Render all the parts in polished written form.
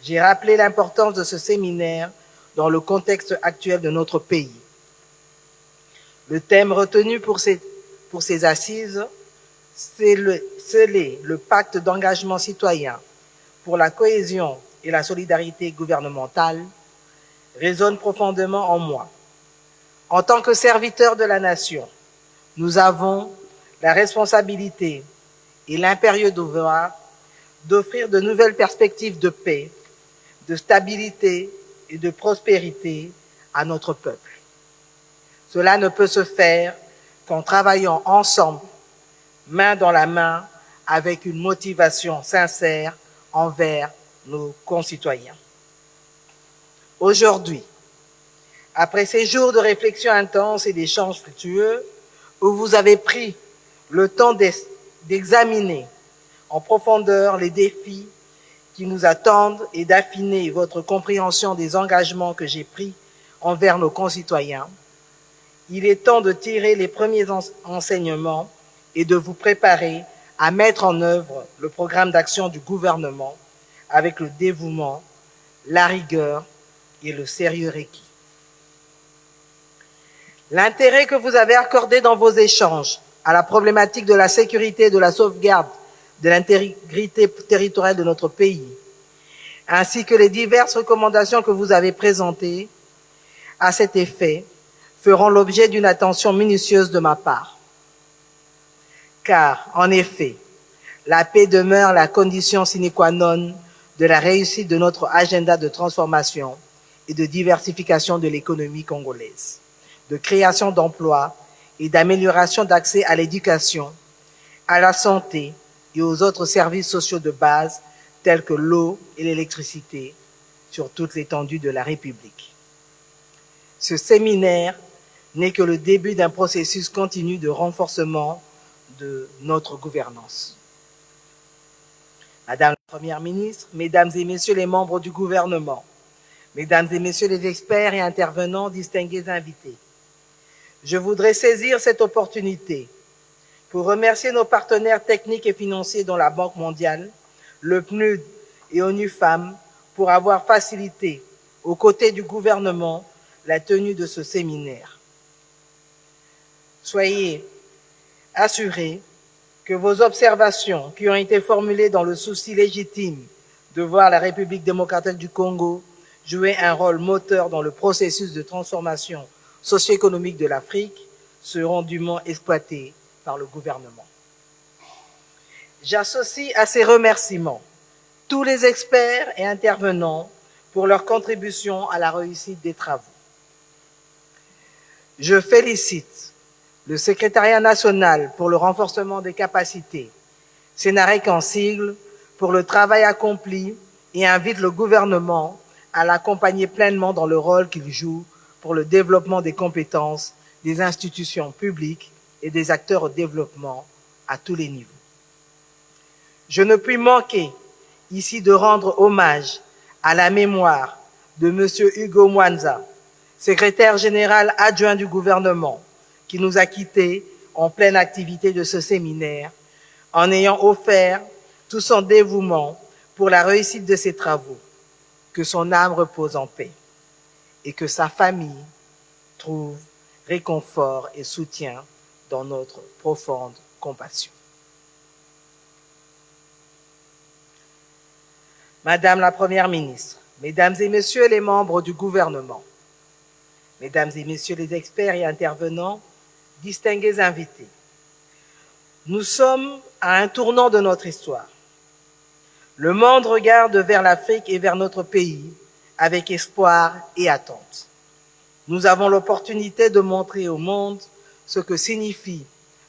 j'ai rappelé l'importance de ce séminaire dans le contexte actuel de notre pays. Le thème retenu pour ces assises, c'est le pacte d'engagement citoyen pour la cohésion et la solidarité gouvernementale, résonne profondément en moi. En tant que serviteurs de la nation, nous avons la responsabilité et l'impérieux devoir d'offrir de nouvelles perspectives de paix, de stabilité et de prospérité à notre peuple. Cela ne peut se faire qu'en travaillant ensemble, main dans la main, avec une motivation sincère envers nos concitoyens. Aujourd'hui, après ces jours de réflexion intense et d'échanges fructueux, où vous avez pris le temps d'examiner en profondeur les défis qui nous attendent et d'affiner votre compréhension des engagements que j'ai pris envers nos concitoyens, il est temps de tirer les premiers enseignements et de vous préparer à mettre en œuvre le programme d'action du gouvernement avec le dévouement, la rigueur et le sérieux requis. L'intérêt que vous avez accordé dans vos échanges à la problématique de la sécurité et de la sauvegarde de l'intégrité territoriale de notre pays, ainsi que les diverses recommandations que vous avez présentées à cet effet, feront l'objet d'une attention minutieuse de ma part. Car, en effet, la paix demeure la condition sine qua non de la réussite de notre agenda de transformation et de diversification de l'économie congolaise, de création d'emplois et d'amélioration d'accès à l'éducation, à la santé et aux autres services sociaux de base tels que l'eau et l'électricité sur toute l'étendue de la République. Ce séminaire n'est que le début d'un processus continu de renforcement de notre gouvernance. Madame la Première ministre, Mesdames et Messieurs les membres du gouvernement, Mesdames et Messieurs les experts et intervenants, distingués invités, je voudrais saisir cette opportunité pour remercier nos partenaires techniques et financiers dont la Banque mondiale, le PNUD et ONU Femmes pour avoir facilité, aux côtés du gouvernement, la tenue de ce séminaire. Soyez assurés que vos observations qui ont été formulées dans le souci légitime de voir la République démocratique du Congo jouer un rôle moteur dans le processus de transformation socio-économique de l'Afrique seront dûment exploitées par le gouvernement. J'associe à ces remerciements tous les experts et intervenants pour leur contribution à la réussite des travaux. Je félicite le Secrétariat national pour le renforcement des capacités, Sénarec en sigle, pour le travail accompli et invite le gouvernement à l'accompagner pleinement dans le rôle qu'il joue pour le développement des compétences des institutions publiques et des acteurs au développement à tous les niveaux. Je ne puis manquer ici de rendre hommage à la mémoire de M. Hugo Mwanza, secrétaire général adjoint du gouvernement, qui nous a quittés en pleine activité de ce séminaire, en ayant offert tout son dévouement pour la réussite de ses travaux. Que son âme repose en paix et que sa famille trouve réconfort et soutien dans notre profonde compassion. Madame la Première ministre, Mesdames et Messieurs les membres du gouvernement, Mesdames et Messieurs les experts et intervenants, distingués invités, nous sommes à un tournant de notre histoire. Le monde regarde vers l'Afrique et vers notre pays avec espoir et attente. Nous avons l'opportunité de montrer au monde ce que signifie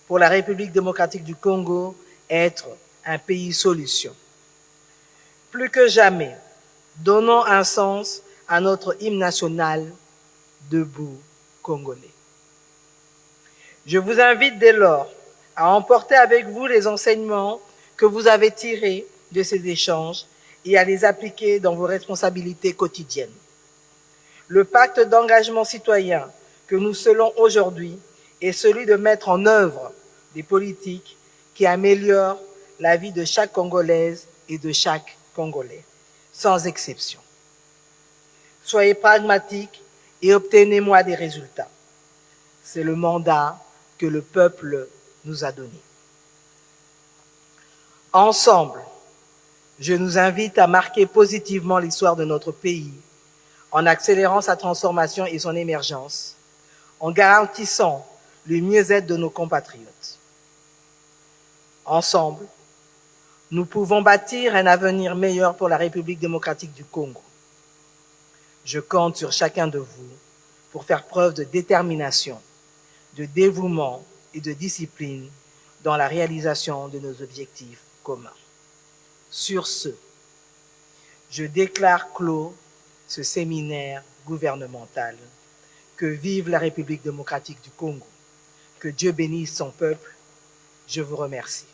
pour la République démocratique du Congo être un pays solution. Plus que jamais, donnons un sens à notre hymne national « Debout Congolais ». Je vous invite dès lors à emporter avec vous les enseignements que vous avez tirés de ces échanges et à les appliquer dans vos responsabilités quotidiennes. Le pacte d'engagement citoyen que nous scellons aujourd'hui est celui de mettre en œuvre des politiques qui améliorent la vie de chaque Congolaise et de chaque Congolais. sans exception. Soyez pragmatiques et obtenez-moi des résultats. C'est le mandat que le peuple nous a donné. Ensemble, je nous invite à marquer positivement l'histoire de notre pays en accélérant sa transformation et son émergence, en garantissant le mieux-être de nos compatriotes. Ensemble, nous pouvons bâtir un avenir meilleur pour la République démocratique du Congo. Je compte sur chacun de vous pour faire preuve de détermination, de dévouement et de discipline dans la réalisation de nos objectifs communs. Sur ce, je déclare clos ce séminaire gouvernemental. Que vive la République démocratique du Congo. Que Dieu bénisse son peuple. Je vous remercie.